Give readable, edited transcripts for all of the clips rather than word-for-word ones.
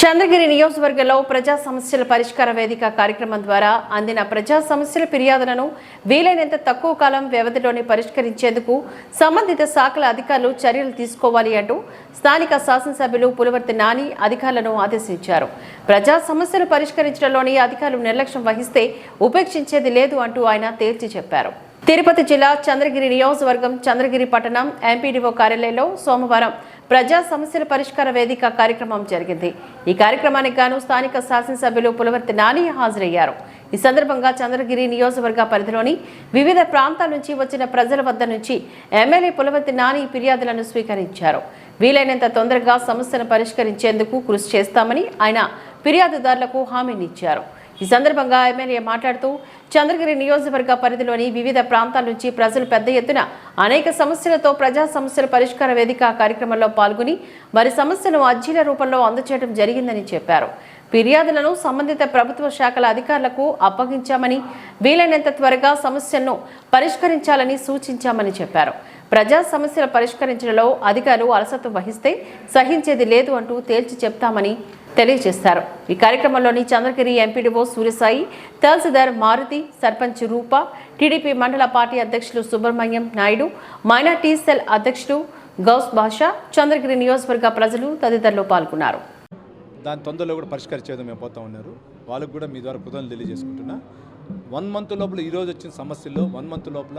చంద్రగిరి నియోజకవర్గంలో ప్రజా సమస్యల పరిష్కార వేదిక కార్యక్రమం ద్వారా అందిన ప్రజా సమస్యల ఫిర్యాదులను వీలైనంత తక్కువ కాలం వ్యవధిలోనే పరిష్కరించేందుకు సంబంధిత శాఖల అధికారులు చర్యలు తీసుకోవాలి అంటూ స్థానిక శాసనసభ్యులు పులవర్తి నాని అధికారులను ఆదేశించారు. ప్రజా సమస్యలు పరిష్కరించడంలోని అధికారులు నిర్లక్ష్యం వహిస్తే ఉపేక్షించేది లేదు అంటూ ఆయన తేల్చి చెప్పారు. తిరుపతి జిల్లా చంద్రగిరి నియోజకవర్గం చంద్రగిరి పట్టణం ఎంపీడీఓ కార్యాలయంలో సోమవారం ప్రజా సమస్యల పరిష్కార వేదిక కార్యక్రమం జరిగింది. ఈ కార్యక్రమానికి గాను స్థానిక శాసనసభ్యులు పులవర్తి నాని హాజరయ్యారు. ఈ సందర్భంగా చంద్రగిరి నియోజకవర్గ పరిధిలోని వివిధ ప్రాంతాల నుంచి వచ్చిన ప్రజల వద్ద నుంచి ఎమ్మెల్యే పులవర్తి నాని ఫిర్యాదులను స్వీకరించారు. వీలైనంత తొందరగా సమస్యను పరిష్కరించేందుకు కృషి చేస్తామని ఆయన ఫిర్యాదుదారులకు హామీనిచ్చారు. ఈ సందర్భంగా ఎమ్మెల్యే మాట్లాడుతూ చంద్రగిరి నియోజకవర్గ పరిధిలోని వివిధ ప్రాంతాల నుంచి ప్రజలు పెద్ద ఎత్తున అనేక సమస్యలతో ప్రజా సమస్యల పరిష్కార వేదిక కార్యక్రమంలో పాల్గొని వారి సమస్యను అర్జీల రూపంలో అందజేయడం జరిగిందని చెప్పారు. ఫిర్యాదులను సంబంధిత ప్రభుత్వ శాఖల అధికారులకు అప్పగించామని వీలైనంత త్వరగా సమస్యలను పరిష్కరించాలని సూచించామని చెప్పారు. ప్రజా సమస్యలు పరిష్కరించడంలో అధికారులు అలసత్వం వహిస్తే సహించేది లేదు అంటూ తేల్చి చెప్తామని తెలియజేశారు. ఈ కార్యక్రమంలోని చంద్రగిరి ఎంపీడీఓ సూర్యసాయి, తహసీల్దార్ మారుతి, సర్పంచ్ రూప, టీడీపీ మండల పార్టీ అధ్యక్షులు సుబ్రహ్మణ్యం నాయుడు, మైనార్టీ సెల్ అధ్యక్షుడు గౌస్ బాషా, చంద్రగిరి నియోజకవర్గ ప్రజలు తదితరులు పాల్గొన్నారు. దాని తొందరలో కూడా పరిష్కరించేది మేము పోతా ఉన్నారు. వాళ్ళకు కూడా మీ ద్వారా కృతజ్ఞతలు తెలియజేసుకుంటున్నా. 1 మంత్ లోపల ఈరోజు వచ్చిన సమస్యల్లో 1 మంత్ లోపల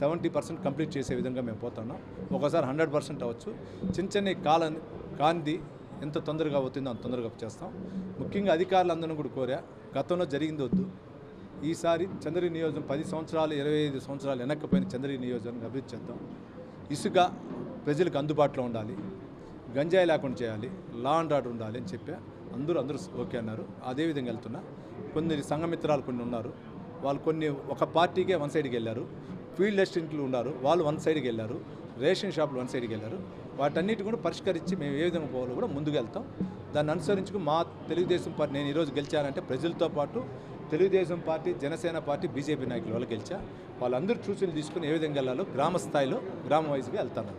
70% కంప్లీట్ చేసే విధంగా మేము పోతున్నాం. ఒకసారి 100% అవ్వచ్చు. చిన్న కాంతి ఎంత తొందరగా అవుతుందో అంత తొందరగా చేస్తాం. ముఖ్యంగా అధికారులందరూ కూడా కోరా, గతంలో జరిగింది వద్దు. ఈసారి చంద్రగిరి నియోజకవర్గం 10 సంవత్సరాలు 25 సంవత్సరాలు వెనక్కిపోయిన చంద్రగిరి నియోజకవర్గం అభివృద్ధి చేద్దాం. ఇసుక ప్రజలకు అందుబాటులో ఉండాలి, గంజాయి లేకుండా చేయాలి, లా అండ్ ఆర్డర్ ఉండాలి అని చెప్పి అందరూ ఓకే అన్నారు. అదేవిధంగా వెళ్తున్నా. కొన్ని సంఘమిత్రాలు కొన్ని ఉన్నారు, వాళ్ళు కొన్ని ఒక పార్టీకే 1 సైడ్కి వెళ్ళారు. ఫీల్డ్ అసిస్టెంట్లు ఉన్నారు, వాళ్ళు 1 సైడ్కి వెళ్ళారు. రేషన్ షాపులు 1 సైడ్కి వెళ్ళారు. వాటన్నిటి కూడా పరిష్కరించి మేము ఏ విధంగా పోవాలో కూడా ముందుకు వెళ్తాం. దాన్ని అనుసరించుకు మా తెలుగుదేశం పార్టీ, నేను ఈరోజు గెలిచానంటే ప్రజలతో పాటు Telugu Desam party, Janasena party, BJP నాయకులు వాళ్ళు గెలిచా. వాళ్ళందరూ సూచనలు తీసుకుని ఏ విధంగా వెళ్ళాలో గ్రామ స్థాయిలో గ్రామ వైజ్గా వెళ్తాను.